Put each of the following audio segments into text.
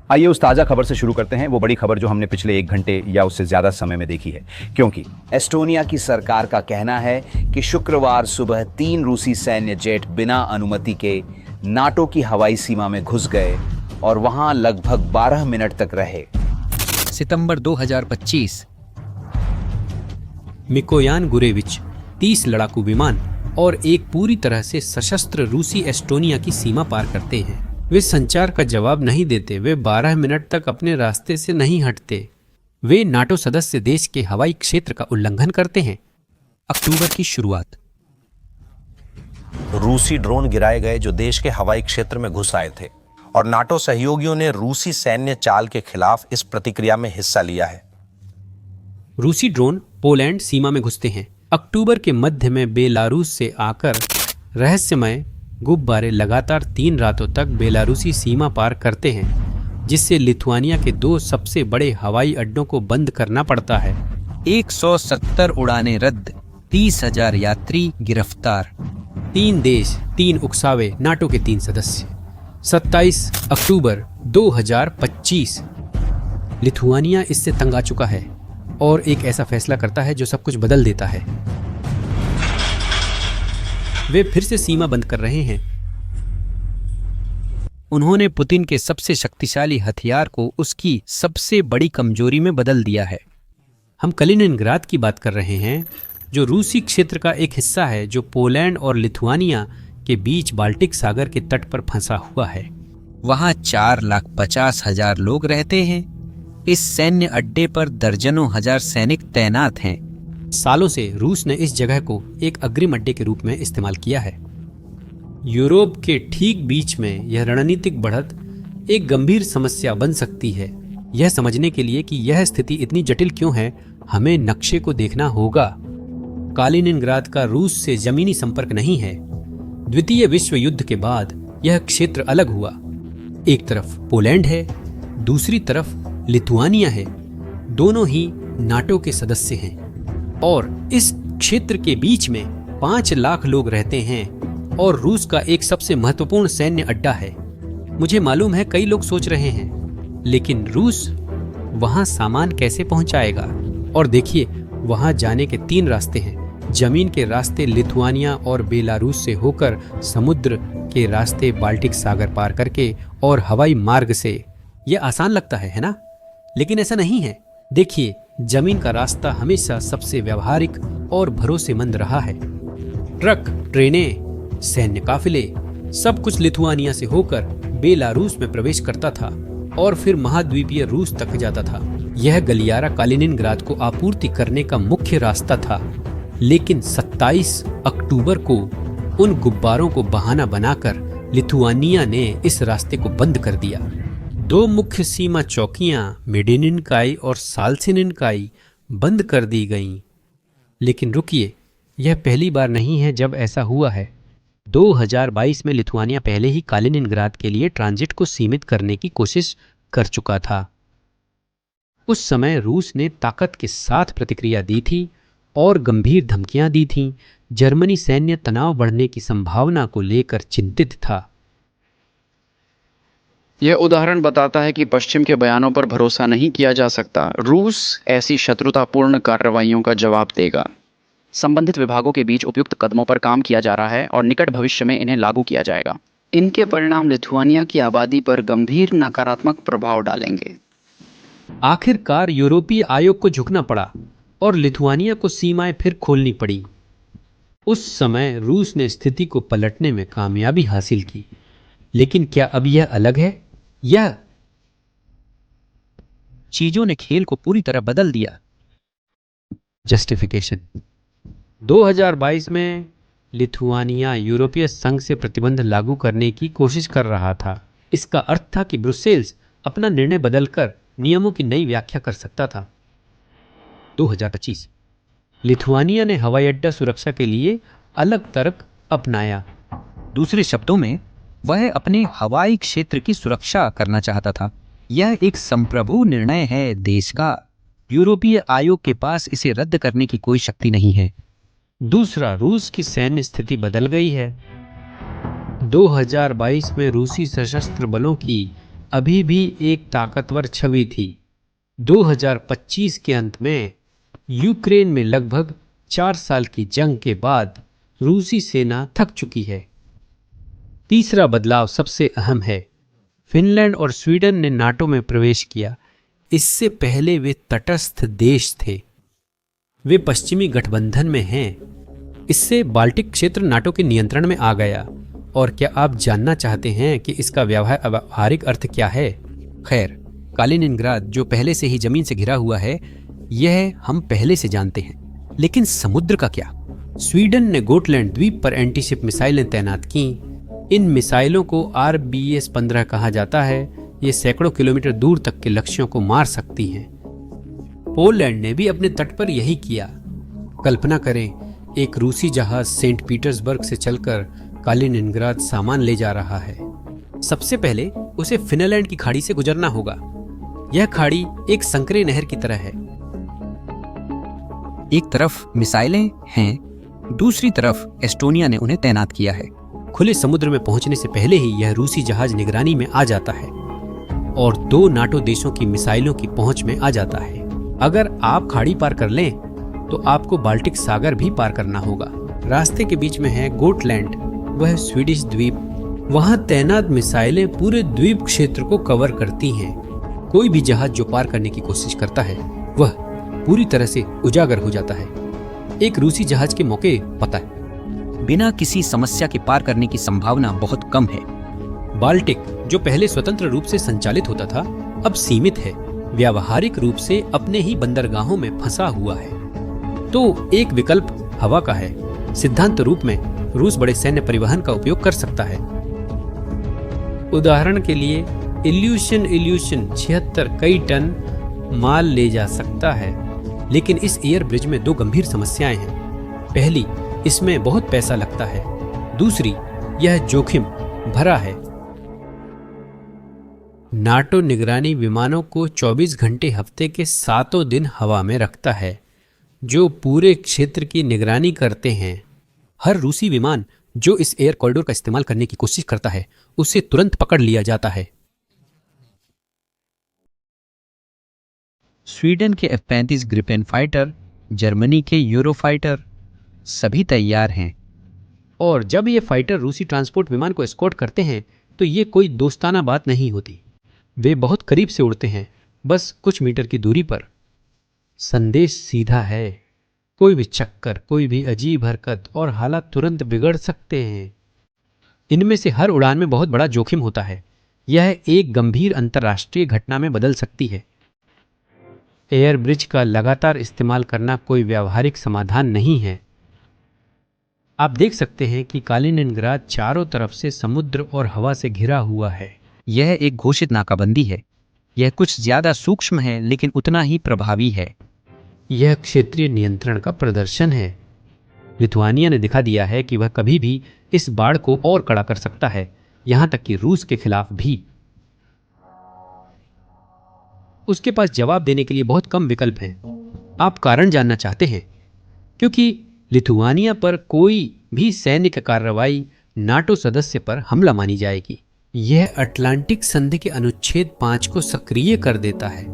आइए उस ताज़ा खबर से शुरू करते हैं, वो बड़ी खबर जो हमने पिछले 1 घंटे या उससे ज़्यादा समय में देखी है। क्योंकि एस्टोनिया की सरकार का कहना है कि शुक्रवार सुबह 3 रूसी सैन्य जेट बिना अनुमति के नाटो की हवाई सीमा में घुस गए और वहां लगभग 12 मिनट तक रहे। सितंबर 2025। मिकोयान गुरेविच 30 लड़ाकू विमान और एक पूरी तरह से सशस्त्र रूसी एस्टोनिया की सीमा पार करते हैं। वे संचार का जवाब नहीं देते, वे 12 मिनट तक अपने रास्ते से नहीं हटते। वे नाटो सदस्य देश के हवाई क्षेत्र का उल्लंघन करते हैं। अक्टूबर की शुरुआत। रूसी ड्रोन गिराए गए जो देश के हवाई क्षेत्र में घुस आए थे और नाटो सहयोगियों ने रूसी सैन्य चाल के खिलाफ इस प्रतिक्रिया में हिस्सा लिया है। रूसी ड्रोन पोलैंड सीमा में घुसते हैं। अक्टूबर के मध्य में बेलारूस से आकर रहस्यमय गुब्बारे लगातार 3 रातों तक बेलारूसी सीमा पार करते हैं, जिससे लिथुआनिया के 2 सबसे बड़े हवाई अड्डों को बंद करना पड़ता है। 170 उड़ानें रद्द, 30,000 यात्री गिरफ्तार। 3 देश, 3 उकसावे, नाटो के 3 सदस्य। 27 अक्टूबर 2025। लिथुआनिया इससे तंग आ चुका है और एक ऐसा फैसला करता है जो सब कुछ बदल देता है। वे फिर से सीमा बंद कर रहे हैं। उन्होंने पुतिन के सबसे शक्तिशाली हथियार को उसकी सबसे बड़ी कमजोरी में बदल दिया है। हम कलिनिनग्राद की बात कर रहे हैं, जो रूसी क्षेत्र का एक हिस्सा है जो पोलैंड और लिथुआनिया के बीच बाल्टिक सागर के तट पर फंसा हुआ है। वहां 4,50,000 लोग रहते हैं। इस सैन्य अड्डे पर दर्जनों हजार सैनिक तैनात हैं। सालों से रूस ने इस जगह को एक अग्रिम अड्डे के रूप में इस्तेमाल किया है। यूरोप के ठीक बीच में यह रणनीतिक बढ़त एक गंभीर समस्या बन सकती है। यह समझने के लिए कि यह स्थिति इतनी जटिल क्यों है, हमें नक्शे को देखना होगा। कालिनिनग्राद का रूस से जमीनी संपर्क नहीं है। द्वितीय विश्व युद्ध के बाद यह क्षेत्र अलग हुआ। एक तरफ पोलैंड है, दूसरी तरफ लिथुआनिया है। दोनों ही नाटो के सदस्य हैं और इस क्षेत्र के बीच में 5 लाख लोग रहते हैं और रूस का एक सबसे महत्वपूर्ण सैन्य अड्डा है। मुझे मालूम है कई लोग सोच रहे हैं, लेकिन रूस वहां सामान कैसे पहुंचाएगा? और देखिए, वहां जाने के 3 रास्ते हैं। जमीन के रास्ते लिथुआनिया और बेलारूस से होकर, समुद्र के रास्ते बाल्टिक सागर पार करके और हवाई मार्ग से। यह आसान लगता है ना? लेकिन ऐसा नहीं है। देखिए, जमीन का रास्ता हमेशा सबसे व्यावहारिक और भरोसेमंद रहा है। ट्रक, ट्रेनें, सैन्य काफिले, सब कुछ लिथुआनिया से होकर बेलारूस में प्रवेश करता था और फिर महाद्वीपीय रूस तक जाता था। यह गलियारा कालिनिनग्राद को आपूर्ति करने का मुख्य रास्ता था। लेकिन 27 अक्टूबर को उन गुब्बारों को बहाना बनाकर लिथुआनिया ने इस रास्ते को बंद कर दिया। 2 मुख्य सीमा चौकियां मेडिनिनकाई और साल्सिनिनकाई बंद कर दी गईं। लेकिन रुकिए, यह पहली बार नहीं है जब ऐसा हुआ है। 2022 में लिथुआनिया पहले ही कालिनिनग्राद के लिए ट्रांजिट को सीमित करने की कोशिश कर चुका था। उस समय रूस ने ताकत के साथ प्रतिक्रिया दी थी और गंभीर धमकियां दी थीं। जर्मनी सैन्य तनाव बढ़ने की संभावना को लेकर चिंतित था। यह उदाहरण बताता है कि पश्चिम के बयानों पर भरोसा नहीं किया जा सकता। रूस ऐसी शत्रुतापूर्ण कार्रवाइयों का जवाब देगा। संबंधित विभागों के बीच उपयुक्त कदमों पर काम किया जा रहा है और निकट भविष्य में इन्हें लागू किया जाएगा। इनके परिणाम लिथुआनिया की आबादी पर गंभीर नकारात्मक प्रभाव डालेंगे। आखिरकार यूरोपीय आयोग को झुकना पड़ा और लिथुआनिया को सीमाएं फिर खोलनी पड़ी। उस समय रूस ने स्थिति को पलटने में कामयाबी हासिल की। लेकिन क्या अब यह अलग है? यह चीजों ने खेल को पूरी तरह बदल दिया। जस्टिफिकेशन। 2022 में लिथुआनिया यूरोपीय संघ से प्रतिबंध लागू करने की कोशिश कर रहा था। इसका अर्थ था कि ब्रुसेल्स अपना निर्णय बदलकर नियमों की नई व्याख्या कर सकता था। 2025 लिथुआनिया ने हवाई अड्डा सुरक्षा के लिए अलग तर्क अपनाया। दूसरे शब्दों में, वह अपने हवाई क्षेत्र की सुरक्षा करना चाहता था। यह एक संप्रभु निर्णय है देश का। यूरोपीय आयोग के पास इसे रद्द करने की कोई शक्ति नहीं है। दूसरा, रूस की सैन्य स्थिति बदल गई है। 2022 में रूसी सशस्त्र बलों की अभी भी एक ताकतवर छवि थी। 2025 के अंत में यूक्रेन में लगभग 4 साल की जंग के बाद रूसी सेना थक चुकी है। तीसरा बदलाव सबसे अहम है। फिनलैंड और स्वीडन ने नाटो में प्रवेश किया। इससे पहले वे तटस्थ देश थे। वे पश्चिमी गठबंधन में हैं। इससे बाल्टिक क्षेत्र नाटो के नियंत्रण में आ गया। और क्या आप जानना चाहते हैं कि इसका व्यावहारिक अर्थ क्या है? खैर, कालिनिनग्राद जो पहले से ही जमीन से घिरा हुआ है, यह हम पहले से जानते हैं। लेकिन समुद्र का क्या? स्वीडन ने गोटलैंड द्वीप पर एंटीशिप मिसाइलें तैनात की। इन मिसाइलों को RBS-15 कहा जाता है। ये सैकड़ों किलोमीटर दूर तक के लक्ष्यों को मार सकती हैं। पोलैंड ने भी अपने तट पर यही किया। कल्पना करें, एक रूसी जहाज सेंट पीटर्सबर्ग से चलकर कालिनिनग्राद सामान ले जा रहा है। सबसे पहले उसे फिनलैंड की खाड़ी से गुजरना होगा। यह खाड़ी एक संकरे नहर की तरह है। एक तरफ मिसाइलें हैं, दूसरी तरफ एस्टोनिया ने उन्हें तैनात किया है। खुले समुद्र में पहुंचने से पहले ही यह रूसी जहाज निगरानी में आ जाता है और 2 नाटो देशों की मिसाइलों की पहुंच में आ जाता है। अगर आप खाड़ी पार कर लें तो आपको बाल्टिक सागर भी पार करना होगा। रास्ते के बीच में है गोटलैंड, वह स्वीडिश द्वीप। वहां तैनात मिसाइलें पूरे द्वीप क्षेत्र को कवर करती हैं। कोई भी जहाज जो पार करने की कोशिश करता है वह पूरी तरह से उजागर हो जाता है। एक रूसी जहाज के मौके पता है। बिना किसी समस्या के पार करने की संभावना बहुत कम है। बाल्टिक, जो पहले स्वतंत्र रूप से संचालित होता था, अब सीमित है। व्यावहारिक रूप से अपने ही बंदरगाहों में फंसा हुआ है। तो एक विकल्प हवा का है। सिद्धांत रूप में रूस बड़े सैन्य परिवहन का उपयोग कर सकता है। उदाहरण के लिए इल्यूशन 76 कई टन माल ले जा सकता है। लेकिन इस एयर ब्रिज में 2 गंभीर समस्याएं हैं। पहली, इसमें बहुत पैसा लगता है। दूसरी, यह जोखिम भरा है। नाटो निगरानी विमानों को 24 घंटे हफ्ते के 7 दिन हवा में रखता है, जो पूरे क्षेत्र की निगरानी करते हैं। हर रूसी विमान जो इस एयर कॉरिडोर का इस्तेमाल करने की कोशिश करता है, उसे तुरंत पकड़ लिया जाता है। स्वीडन के F-35 ग्रिपेन फाइटर, जर्मनी के यूरोफाइटर सभी तैयार हैं। और जब ये फाइटर रूसी ट्रांसपोर्ट विमान को एस्कॉर्ट करते हैं तो ये कोई दोस्ताना बात नहीं होती। वे बहुत करीब से उड़ते हैं, बस कुछ मीटर की दूरी पर। संदेश सीधा है। कोई भी चक्कर, कोई भी अजीब हरकत और हालात तुरंत बिगड़ सकते हैं। इनमें से हर उड़ान में बहुत बड़ा जोखिम होता है। यह एक गंभीर अंतर्राष्ट्रीय घटना में बदल सकती है। एयर ब्रिज का लगातार इस्तेमाल करना कोई व्यावहारिक समाधान नहीं है। आप देख सकते हैं कि कालिनिनग्राद चारों तरफ से समुद्र और हवा से घिरा हुआ है। यह एक घोषित नाकाबंदी है। यह कुछ ज्यादा सूक्ष्म है, लेकिन उतना ही प्रभावी है। यह क्षेत्रीय नियंत्रण का प्रदर्शन है। लिथुआनिया ने दिखा दिया है कि वह कभी भी इस बाढ़ को और कड़ा कर सकता है, यहां तक कि रूस के खिलाफ भी। उसके पास जवाब देने के लिए बहुत कम विकल्प हैं। आप कारण जानना चाहते हैं? क्योंकि लिथुआनिया पर कोई भी सैनिक कार्रवाई नाटो सदस्य पर हमला मानी जाएगी। यह अटलांटिक संधि के अनुच्छेद 5 को सक्रिय कर देता है।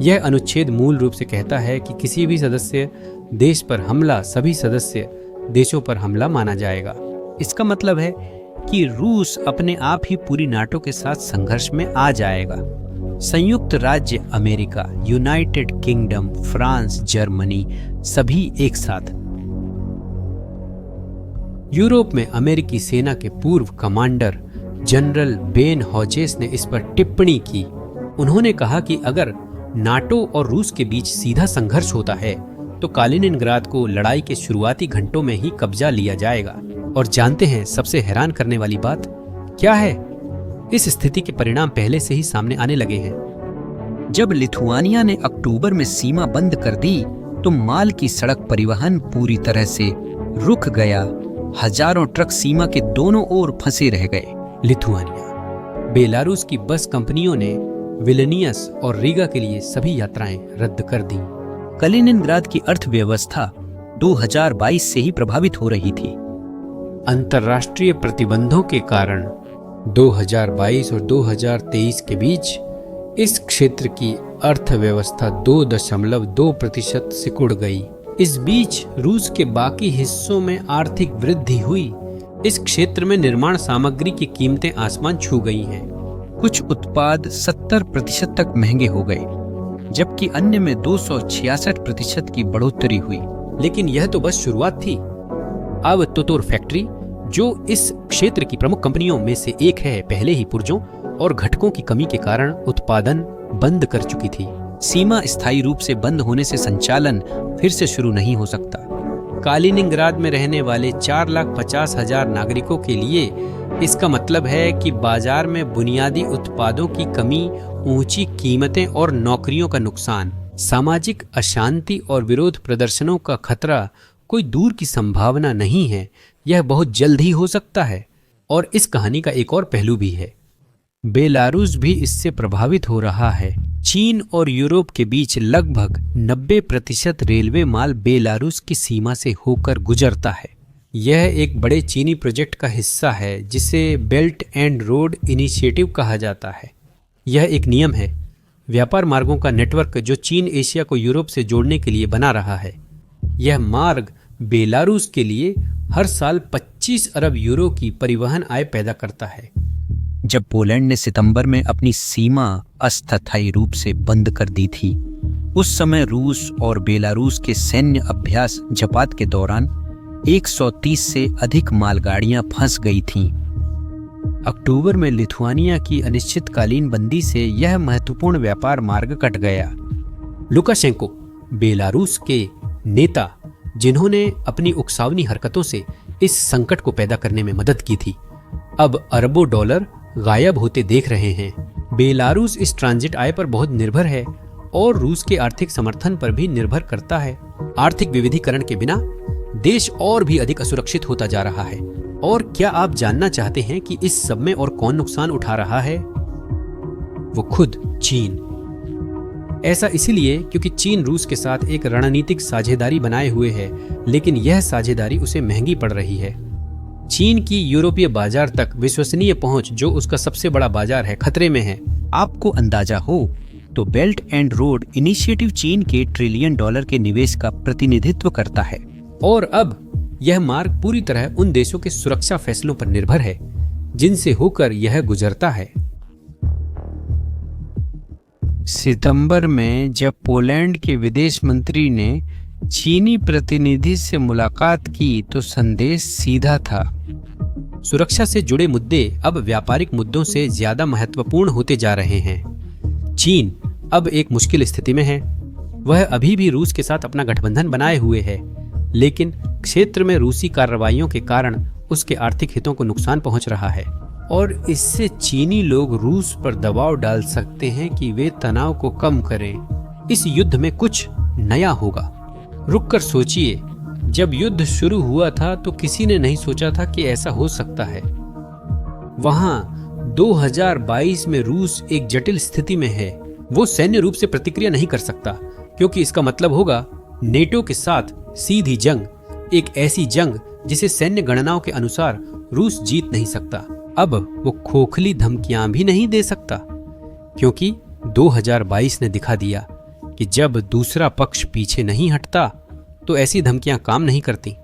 यह अनुच्छेद मूल रूप से कहता है कि किसी भी सदस्य देश पर हमला सभी सदस्य देशों पर हमला माना जाएगा। इसका मतलब है कि रूस अपने आप ही पूरी नाटो के साथ संघर्ष में आ जाएगा। संयुक्त राज्य America, United kingdom, France, Germany सभी एक साथ। यूरोप में अमेरिकी सेना के पूर्व कमांडर जनरल बेन हॉजेस ने इस पर टिप्पणी की। उन्होंने कहा कि अगर नाटो और रूस के बीच सीधा संघर्ष होता है तो कालिनिनग्राद को लड़ाई के शुरुआती घंटों में ही कब्जा लिया जाएगा। और जानते हैं सबसे हैरान करने वाली बात क्या है? इस स्थिति के परिणाम पहले से ही सामने आने लगे हैं। जब लिथुआनिया ने अक्टूबर में सीमा बंद कर दी तो माल की सड़क परिवहन पूरी तरह से रुक गया। हजारों ट्रक सीमा के दोनों ओर फंसे रह गए। लिथुआनिया, बेलारूस की बस कंपनियों ने विल्नियस और रीगा के लिए सभी यात्राएं रद्द कर दी। कलिनिनग्राद की अर्थव्यवस्था 2022 से ही प्रभावित हो रही थी। अंतर्राष्ट्रीय प्रतिबंधों के कारण 2022 और 2023 के बीच इस क्षेत्र की अर्थव्यवस्था 2.2% सिकुड़ गई। इस बीच रूस के बाकी हिस्सों में आर्थिक वृद्धि हुई। इस क्षेत्र में निर्माण सामग्री की कीमतें आसमान छू गई हैं। कुछ उत्पाद 70% तक महंगे हो गए, जबकि अन्य में 266% की बढ़ोतरी हुई। लेकिन यह तो बस शुरुआत थी। अब टोटोर फैक्ट्री, जो इस क्षेत्र की प्रमुख कंपनियों में से एक है, पहले ही पुर्जों और घटकों की कमी के कारण उत्पादन बंद कर चुकी थी। सीमा स्थायी रूप से बंद होने से संचालन फिर से शुरू नहीं हो सकता। कालिनिंग्राद में रहने वाले 4,50,000 नागरिकों के लिए इसका मतलब है कि बाजार में बुनियादी उत्पादों की कमी, ऊंची कीमतें और नौकरियों का नुकसान, सामाजिक अशांति और विरोध प्रदर्शनों का खतरा कोई दूर की संभावना नहीं है। यह बहुत जल्द ही हो सकता है। और इस कहानी का एक और पहलू भी है। बेलारूस भी इससे प्रभावित हो रहा है। चीन और यूरोप के बीच लगभग 90% रेलवे माल बेलारूस की सीमा से होकर गुजरता है। यह एक बड़े चीनी प्रोजेक्ट का हिस्सा है जिसे बेल्ट एंड रोड इनिशिएटिव कहा जाता है। यह एक नियम है, व्यापार मार्गों का नेटवर्क जो चीन एशिया को यूरोप से जोड़ने के लिए बना रहा है। यह मार्ग बेलारूस के लिए हर साल 25 अरब यूरो की परिवहन आय पैदा करता है। जब पोलैंड ने सितंबर में अपनी सीमा अस्थायी रूप से बंद कर दी थी, उस समय रूस और बेलारूस के सैन्य अभ्यास जपात के दौरान 130 से अधिक मालगाड़ियां फंस गई थीं। अक्टूबर में लिथुआनिया की अनिश्चितकालीन बंदी से यह महत्वपूर्ण व्यापार मार्ग कट गया। लुकाशेंको, बेलारूस के नेता जिन्होंने अपनी उकसावनी हरकतों से इस संकट को पैदा करने में मदद की थी, अब अरबों डॉलर गायब होते देख रहे हैं। बेलारूस इस ट्रांजिट आय पर बहुत निर्भर है और रूस के आर्थिक समर्थन पर भी निर्भर करता है। आर्थिक विविधीकरण के बिना देश और भी अधिक असुरक्षित होता जा रहा है। और क्या आप जानना चाहते हैं कि इस सब में और कौन नुकसान उठा रहा है? वो खुद चीन। ऐसा इसलिए क्योंकि चीन रूस के साथ एक रणनीतिक साझेदारी बनाए हुए है, लेकिन यह साझेदारी उसे महंगी पड़ रही है। चीन की यूरोपीय बाजार तक विश्वसनीय पहुंच, जो उसका सबसे बड़ा बाजार है, खतरे में है। आपको अंदाजा हो तो बेल्ट एंड रोड इनिशिएटिव चीन के $1 ट्रिलियन के निवेश का प्रतिनिधित्व करता है। और अब यह मार्ग पूरी तरह उन देशों के सुरक्षा फैसलों पर निर्भर है जिनसे होकर यह गुजरता है। सितंबर में जब पोलैंड के विदेश मंत्री ने चीनी प्रतिनिधि से मुलाकात की तो संदेश सीधा था। सुरक्षा से जुड़े मुद्दे अब व्यापारिक मुद्दों से ज्यादा महत्वपूर्ण होते जा रहे हैं। चीन अब एक मुश्किल स्थिति में है। वह अभी भी रूस के साथ अपना गठबंधन बनाए हुए है, लेकिन क्षेत्र में रूसी कार्रवाइयों के कारण उसके आर्थिक हितों को नुकसान पहुंच रहा है और इससे चीनी लोग रूस पर दबाव डाल सकते हैं कि वे तनाव को कम करें। इस युद्ध में कुछ नया होगा। रुककर सोचिए, जब युद्ध शुरू हुआ था तो किसी ने नहीं सोचा था कि ऐसा हो सकता है। वहां 2022 में रूस एक जटिल स्थिति में है। वो सैन्य रूप से प्रतिक्रिया नहीं कर सकता क्योंकि इसका मतलब होगा नेटो के साथ सीधी जंग, एक ऐसी जंग जिसे सैन्य गणनाओं के अनुसार रूस जीत नहीं सकता। अब वो खोखली धमकियां भी नहीं दे सकता क्योंकि 2022 ने दिखा दिया कि जब दूसरा पक्ष पीछे नहीं हटता तो ऐसी धमकियां काम नहीं करती।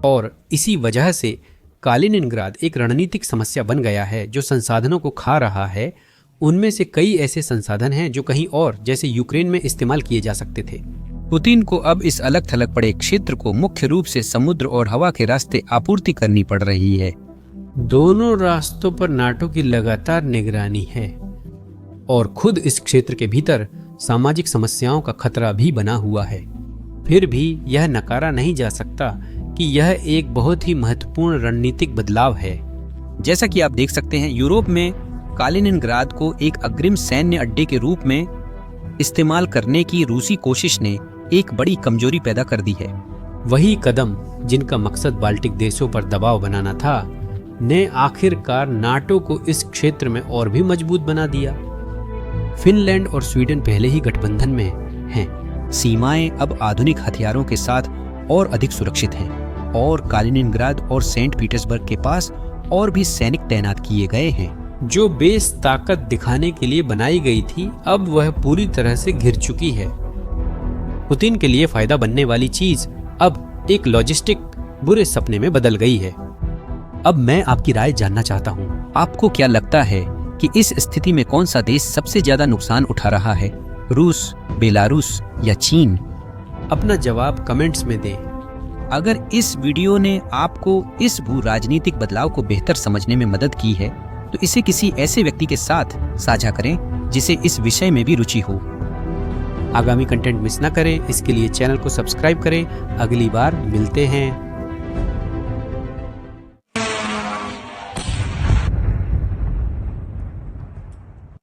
और इसी वजह से कालिनिनग्राद एक रणनीतिक समस्या बन गया है जो संसाधनों को खा रहा है। उनमें से कई ऐसे संसाधन हैं जो कहीं और, जैसे यूक्रेन में, इस्तेमाल किए जा सकते थे। पुतिन को अब इस अलग थलग पड़े क्षेत्र को मुख्य रूप से समुद्र और हवा के रास्ते आपूर्ति करनी पड़ रही है। दोनों रास्तों पर नाटो की लगातार निगरानी है और खुद इस क्षेत्र के भीतर सामाजिक समस्याओं का खतरा भी बना हुआ है। फिर भी यह नकारा नहीं जा सकता कि यह एक बहुत ही महत्वपूर्ण रणनीतिक बदलाव है। जैसा कि आप देख सकते हैं, यूरोप में कालिनिनग्राद को एक अग्रिम सैन्य अड्डे के रूप में इस्तेमाल करने की रूसी कोशिश ने एक बड़ी कमजोरी पैदा कर दी है। वही कदम जिनका मकसद बाल्टिक देशों पर दबाव बनाना था, ने आखिरकार नाटो को इस क्षेत्र में और भी मजबूत बना दिया। फिनलैंड और स्वीडन पहले ही गठबंधन में हैं। सीमाएं अब आधुनिक हथियारों के साथ और अधिक सुरक्षित हैं और कालिनिनग्राद और सेंट पीटर्सबर्ग के पास और भी सैनिक तैनात किए गए हैं। जो बेस ताकत दिखाने के लिए बनाई गई थी, अब वह पूरी तरह से घिर चुकी है। पुतिन के लिए फायदा बनने वाली चीज अब एक लॉजिस्टिक बुरे सपने में बदल गई है। अब मैं आपकी राय जानना चाहता हूँ, आपको क्या लगता है कि इस स्थिति में कौन सा देश सबसे ज्यादा नुकसान उठा रहा है, रूस, बेलारूस या चीन? अपना जवाब कमेंट्स में दें। अगर इस वीडियो ने आपको इस भू राजनीतिक बदलाव को बेहतर समझने में मदद की है तो इसे किसी ऐसे व्यक्ति के साथ साझा करें जिसे इस विषय में भी रुचि हो। आगामी कंटेंट मिस न करें, इसके लिए चैनल को सब्सक्राइब करें। अगली बार मिलते हैं।